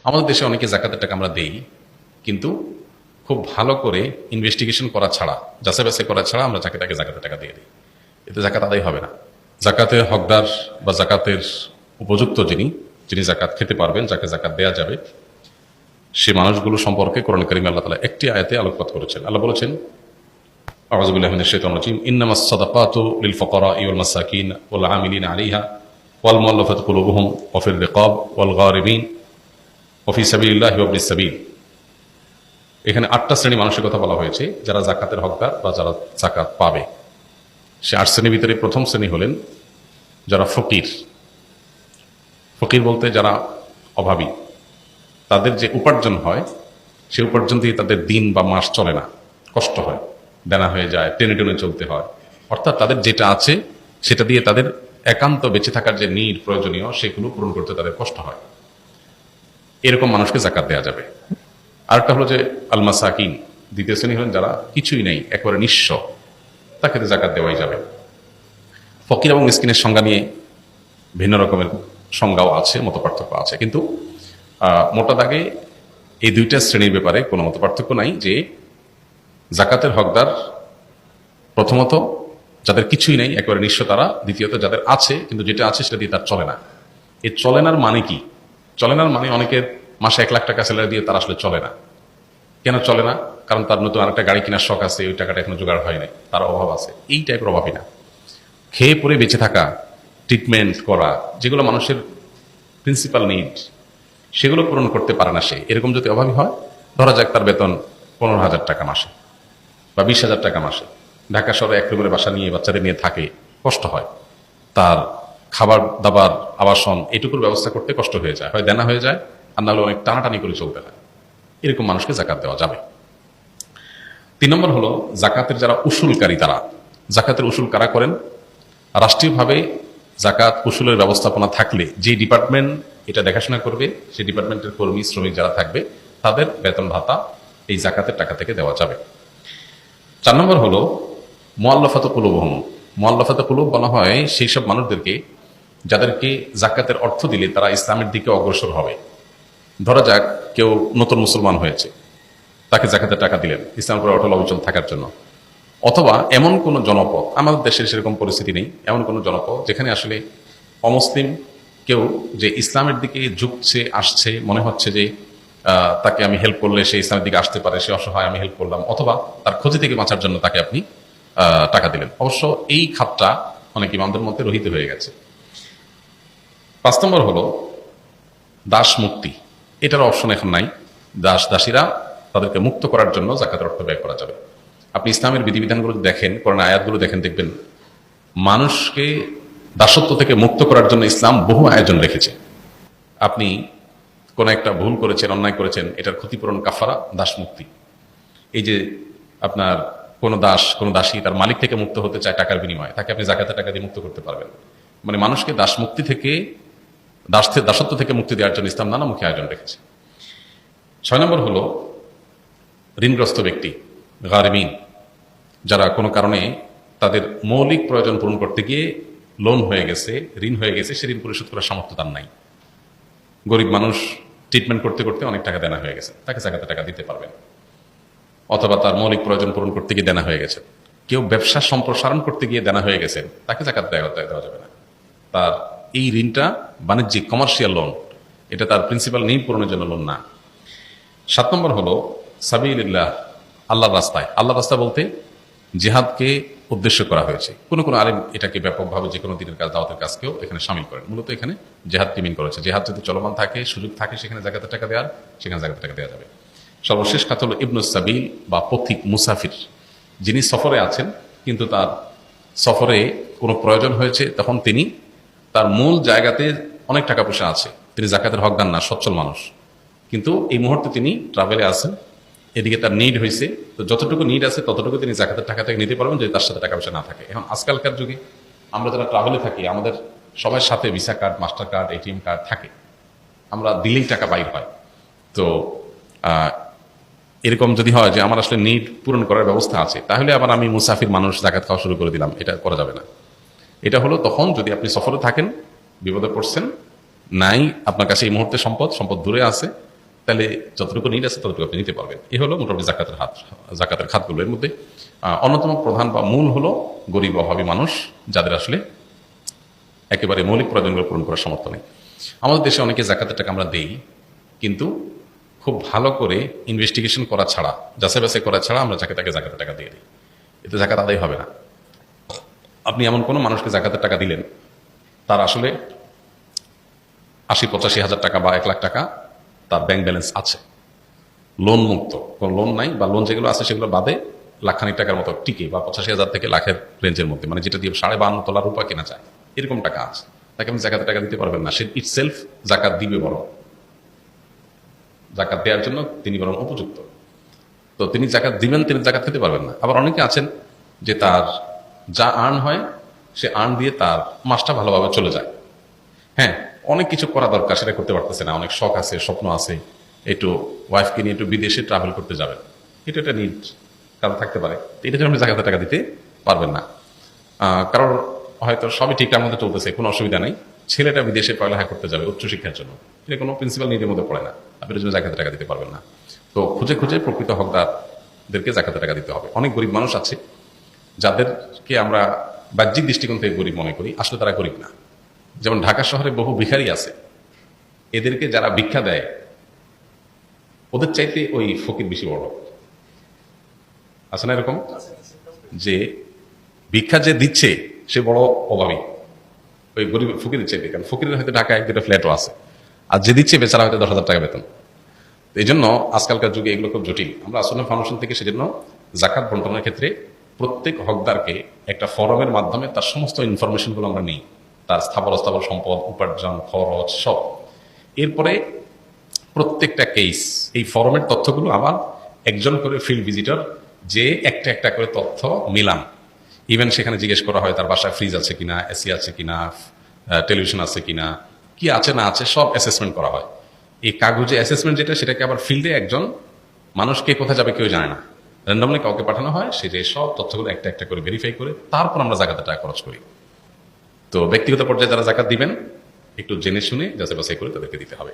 আমাদের দেশে অনেকে জাকাতের টাকা আমরা দেই, কিন্তু খুব ভালো করে ইনভেস্টিগেশন করা ছাড়া, যাচাই বাছাই করা ছাড়া আমরা যাকে তাকে জাকাতের টাকা দিয়ে দিই। এতে জাকাত আদায় হবে না। জাকাতের হকদার বা জাকাতের উপযুক্ত যিনি যিনি জাকাত খেতে পারবেন, যাকে জাকাত দেয়া যাবে, সে মানুষগুলো সম্পর্কে কোরআন কারীমে আল্লাহ তাআলা একটি আয়াতে আলোকপাত করেছেন। আল্লাহ বলেছেন, আউযু বিল্লাহি মিনাশ শাইতানির রাজীম, ইন্নামাস সাদাকাতু লিল ফুকারাই ওয়াল মাসাকিন ওয়াল আমিলিনা আলাইহা ওয়াল মুআল্লাফাতি কুলুবুহুম ওয়া ফির রিকাব ওয়াল গারিমিন ওয়া ফি সাবিলিল্লাহি ওয়া ইবনিস সাবিল। এখানে 8টা শ্রেণী মানুষের কথা বলা হয়েছে যারা জাকাতের হকদার বা যারা জাকাত পাবে। সে 8 শ্রেণীর ভিতরে প্রথম শ্রেণী হলেন যারা ফকির। ফকির বলতে যারা অভাবী, তাদের যে উপার্জন হয় সে উপার্জন দিয়ে তাদের দিন বা মাস চলে না, কষ্ট হয়, দেনা হয়ে যায়, টেনে টেনে চলতে হয়। অর্থাৎ তাদের যেটা আছে সেটা দিয়ে তাদের একান্ত বেঁচে থাকার যে নিড প্রয়োজনীয় সেগুলো পূরণ করতে তাদের কষ্ট হয়। এরকম মানুষকে জাকাত দেওয়া যাবে। আরেকটা হলো যে আল মাসাকিন, দ্বিতীয় শ্রেণী হলেন যারা কিছুই নেই, একেবারে নিঃস্ব, তাকে তো জাকাত দেওয়াই যাবে। ফকির এবং মিসকিনের সংজ্ঞা নিয়ে ভিন্ন রকমের সংজ্ঞাও আছে, মত পার্থক্য আছে, কিন্তু মোটা দাগে এই দুইটা শ্রেণীর ব্যাপারে কোনো মত পার্থক্য নাই যে জাকাতের হকদার প্রথমত যাদের কিছুই নেই, একেবারে নিঃস্ব তারা, দ্বিতীয়ত যাদের আছে কিন্তু যেটা আছে সেটা দিয়ে তার চলে না। এই চলেনার মানে কি? চলেনার মানে অনেকের মাসে 1 লাখ টাকা স্যালারি দিয়ে তার আসলে চলে না। কেন চলে না? কারণ তার নতুন আরেকটা গাড়ি কেনার শখ আছে, ওই টাকাটা এখনো জোগাড় হয় নাই, তার অভাব আছে। এই টাইপের অভাবই না, খেয়ে পরে বেঁচে থাকা, ট্রিটমেন্ট করা, যেগুলো মানুষের প্রিন্সিপাল নিড, সেগুলো পূরণ করতে পারে না সে। এরকম যদি অভাবী হয়, ধরা যাক তার বেতন 15,000 টাকা মাসে বা 20,000 টাকা মাসে, ঢাকা শহরে 1 রুমের বাসা নিয়ে বাচ্চাদের নিয়ে থাকে, কষ্ট হয়, তার খাবার দাবার আবাসন এটুকুর ব্যবস্থা করতে কষ্ট হয়ে যায়, হয় দেনা হয়ে যায়, আর নাহলে অনেক টানাটানি করে চলতে হয়। এরকম মানুষকে জাকাত দেওয়া যাবে। 3 নম্বর হলো জাকাতের যারা উসুলকারী, তারা। জাকাতের উসুল কারা করেন? রাষ্ট্রীয়ভাবে জাকাত উসুলের ব্যবস্থাপনা থাকলে যে ডিপার্টমেন্ট এটা দেখাশোনা করবে, সেই ডিপার্টমেন্টের কর্মী শ্রমিক যারা থাকবে তাদের বেতন ভাতা এই জাকাতের টাকা থেকে দেওয়া যাবে। 4 নম্বর হলো মুআল্লাফাতু কুলুবুহুম। মুআল্লাফাতু কুলুব বলা হয় সেই সব মানুষদেরকে যাদেরকে জাকাতের অর্থ দিলে তারা ইসলামের দিকে অগ্রসর হবে। ধরা যাক কেউ নতুন মুসলমান হয়েছে, তাকে জাকাতের টাকা দিলেন ইসলামের উপরে অটল অবিচল থাকার জন্য। অথবা এমন কোন জনপদ, আমাদের দেশের সেরকম পরিস্থিতি নেই, এমন কোন জনপদ যেখানে আসলে অমুসলিম কেউ যে ইসলামের দিকে ঝুঁকছে, আসছে, মনে হচ্ছে যে তাকে আমি হেল্প করলে সে ইসলামের দিকে আসতে পারে, সে অসহায়, আমি হেল্প করলাম, অথবা তার ক্ষতি থেকে বাঁচার জন্য তাকে আপনি টাকা দিলেন। অবশ্য এই খাতটা অনেক ইমামদের মধ্যে রহিত হয়ে গেছে। 5 নম্বর হলো দাস মুক্তি। এটার অপশন এখন নাই। দাস দাসীরা, তাদেরকে মুক্ত করার জন্য জাকাতের অর্থ ব্যয় করা যাবে। আপনি ইসলামের বিধিবিধানগুলো দেখেন, কোরআন আয়াতগুলো দেখেন, দেখবেন মানুষকে দাসত্ব থেকে মুক্ত করার জন্য ইসলাম বহু আয়োজন রেখেছে। আপনি কোন একটা ভুল করেছেন, অন্যায় করেছেন, এটার ক্ষতিপূরণ কাফারা দাস মুক্তি। এই যে আপনার কোন দাস, কোন দাসী তার মালিক থেকে মুক্ত হতে চায় টাকার বিনিময়ে, তাকে আপনি জাকাতের টাকা দিয়ে মুক্ত করতে পারবেন। মানে মানুষকে দাস মুক্তি থেকে, দাসত্ব থেকে মুক্তি দেওয়ার জন্য ইসলাম নানামুখী আয়োজন রেখেছে। 6 নম্বর হলো ঋণগ্রস্ত ব্যক্তি, গারিমিন, যারা কোনো কারণে তাদের মৌলিক প্রয়োজন পূরণ করতে গিয়ে লোন হয়ে গেছে, ঋণ হয়ে গেছে, সে ঋণ পরিশোধ করার সামর্থ্য তার নাই। গরিব মানুষ, ট্রিটমেন্ট করতে করতে অনেক টাকা দেনা হয়ে গেছে, তাকে জাকাতের টাকা দিতে পারবেন। অথবা তার মৌলিক প্রয়োজন পূরণ করতে গিয়ে দেনা হয়ে গেছে। কেউ ব্যবসা সম্প্রসারণ করতে গিয়ে দেনা হয়ে গেছেন, তাকে জাকাত দেওয়া যাবে না। তার এই ঋণটা বাণিজ্যিক, কমার্শিয়াল লোন, এটা তার প্রিন্সিপাল নিড পূরণের জন্য লোন না। 7 নম্বর হলো সাবিলিল্লাহ, আল্লাহর রাস্তায়। আল্লাহর রাস্তা বলতে জিহাদকে উদ্দেশ্য করা হয়েছে। কোন কোন আলেম এটাকে ব্যাপকভাবে যে কোনো দিনের কাজ, দাওয়াতের কাজকেও এখানে শামিল করেন। মূলত এখানে জেহাদকে মিন করেছে। জেহাদ যদি চলমান থাকে, সুযোগ থাকে, সেখানে জাকাতের টাকা দেওয়ার, সেখানে জাকাতের টাকা দেওয়া যাবে। সর্বশেষ খাত হলো ইবনুস সাবিল বা পথিক, মুসাফির, যিনি সফরে আছেন কিন্তু তার সফরে কোনো প্রয়োজন হয়েছে, তখন তিনি তার মূল জায়গাতে অনেক টাকা পয়সা আছে, তিনি জাকাতের হকদার না, সচ্ছল মানুষ, কিন্তু এই মুহূর্তে তিনি ট্রাভেলে আছেন, এদিকে তার নিড হয়েছে, তো যতটুকু নিড আছে ততটুকু তিনি জাকাতের টাকা থেকে নিতে পারবেন, যদি তার সাথে টাকা পয়সা না থাকে। এখন আজকালকার যুগে আমরা যারা ট্রাভেলে থাকি, আমাদের সবার সাথে visa card, master card, ATM card থাকে, আমরা দিলেই টাকা বাইর হয়। তো এরকম যদি হয় যে আমার আসলে নিড পূরণ করার ব্যবস্থা আছে, তাহলে আবার আমি মুসাফির মানুষ জাকাত খাওয়া শুরু করে দিলাম, এটা করা যাবে না। এটা হলো তখন যদি আপনি সফরে থাকেন, বিপদে পড়ছেন, নাই আপনার কাছে এই মুহূর্তে সম্পদ দূরে আছে, আপনি জাকাতের টাকা দিতে পারবেন। আর যদি আপনি দেশে থাকেন, আপনি সফরে থাকেন, বিপদে পড়ছেন, নাই আপনার কাছে এই মুহূর্তে সম্পদ দূরে আছে, আপনি জাকাতের টাকা দিতে পারবেন। তাহলে যতটুকু নিড আছে ততটুকু আপনি নিতে পারবেন। এই হলো মোটামুটি জাকাতের খাতগুলো। এর মধ্যে অন্যতম প্রধান বা মূল হলো গরিব অভাবী মানুষ, যাদের আসলে একেবারে মৌলিক প্রয়োজনগুলো পূরণ করার সামর্থ্য নেই। আমাদের দেশে অনেকে জাকাতের টাকা আমরা দেই, কিন্তু খুব ভালো করে ইনভেস্টিগেশন করা ছাড়া, যাচাই বাছাই করা ছাড়া আমরা যাকে তাকে জাকাতের টাকা দিয়ে দিই। এতে জাকাত আদায় হবে না। আপনি এমন কোনো মানুষকে জাকাতের টাকা দিলেন, তার আসলে ৮০-৮৫ হাজার টাকা বা ১ লাখ টাকা তার ব্যাংক ব্যালেন্স আছে, লোন মুক্ত, কোনো লোন নাই, বা লোন যেগুলো আছে সেগুলো বাদে লাখখানিক টাকার মতো টিকে, বা ৮৫,০০০ থেকে লাখের রেঞ্জের মধ্যে, মানে যেটা দিয়ে 52.৫ তলা রূপা কেনা যায়, এরকম টাকা আছে। তাকে আপনি জাকাতের টাকা দিতে পারবেন না। সে ইটসেলফ জাকাত দিবে, বরং জাকাত দেওয়ার জন্য তিনি বরং উপযুক্ত। তো তিনি জাকাত দিবেন, তিনি জাকাত খেতে পারবেন না। আবার অনেকে আছেন যে তার যা আর্ন হয় সে আর্ন দিয়ে তার মাসটা ভালোভাবে চলে যায়। হ্যাঁ, অনেক কিছু করা দরকার, সেটা করতে পারতেছে না, অনেক শখ আছে, স্বপ্ন আছে, একটু ওয়াইফকে নিয়ে একটু বিদেশে ট্রাভেল করতে যাবেন, এটা একটা নিড কারণ থাকতে পারে। এটার জন্য আপনি জাকাতের টাকা দিতে পারবেন না। কারণ হয়তো সবই ঠিকঠাক মতো চলতেছে, কোনো অসুবিধা নেই, ছেলেটা বিদেশে পড়ালেখা করতে যাবে উচ্চশিক্ষার জন্য, এটা কোনো প্রিন্সিপাল নিডের মধ্যে পড়ে না, আপনি এর জন্য জাকাতের টাকা দিতে পারবেন না। তো খুঁজে খুঁজে প্রকৃত হকদারদেরকে জাকাতের টাকা দিতে হবে। অনেক গরিব মানুষ আছে যাদেরকে আমরা বাহ্যিক দৃষ্টিকোণ থেকে গরিব মনে করি, আসলে তারা গরিব না। যেমন ঢাকা শহরে বহু ভিখারি আছে, এদেরকে যারা ভিক্ষা দেয় ওদের চাইতে ওই ফকির বেশি বড়। আছে না এরকম, যে ভিক্ষা যে দিচ্ছে সে বড় অভাবী ওই গরিব ফকিরের চাইতে, কারণ ফকিরের হয়তো ঢাকায় 1-2টা ফ্ল্যাটও আছে, আর যে দিচ্ছে বেচারা হয়তো 10,000 টাকা বেতন। তো এই জন্য আজকালকার যুগে এগুলো খুব জটিল। আমরা আসলে ফাউন্ডেশন থেকে সেজন্য জাকাত বন্টনের ক্ষেত্রে প্রত্যেক হকদারকে একটা ফরমের মাধ্যমে তার সমস্ত ইনফরমেশনগুলো আমরা নিই, তার স্থাবর অস্থাবর সম্পদ, উপার্জন, খরচ সব। এরপরে প্রত্যেকটা কেস এই ফরমের তথ্যগুলো আবার একজন করে ফিল্ড ভিজিটর যে একটা একটা করে তথ্য মিলান। ইভেন সেখানে জিজ্ঞেস করা হয় তার বাসায় ফ্রিজ আছে কিনা, এসি আছে কিনা, টেলিভিশন আছে কিনা, কি আছে না আছে সব অ্যাসেসমেন্ট করা হয়। এই কাগজে অ্যাসেসমেন্ট যেটা, সেটাকে আবার ফিল্ডে একজন মানুষকে কোথায় যাবে কেউ জানে না, র্যান্ডমলি কাউকে পাঠানো হয়, সে যে সব তথ্যগুলো একটা একটা করে ভেরিফাই করে তারপর আমরা জাকাতের টাকা খরচ করি। তো ব্যক্তিগত পর্যায়ে যারা জাকাত দিবেন একটু জেনে শুনে যাচাই বাছাই করে তাদেরকে দিতে হবে।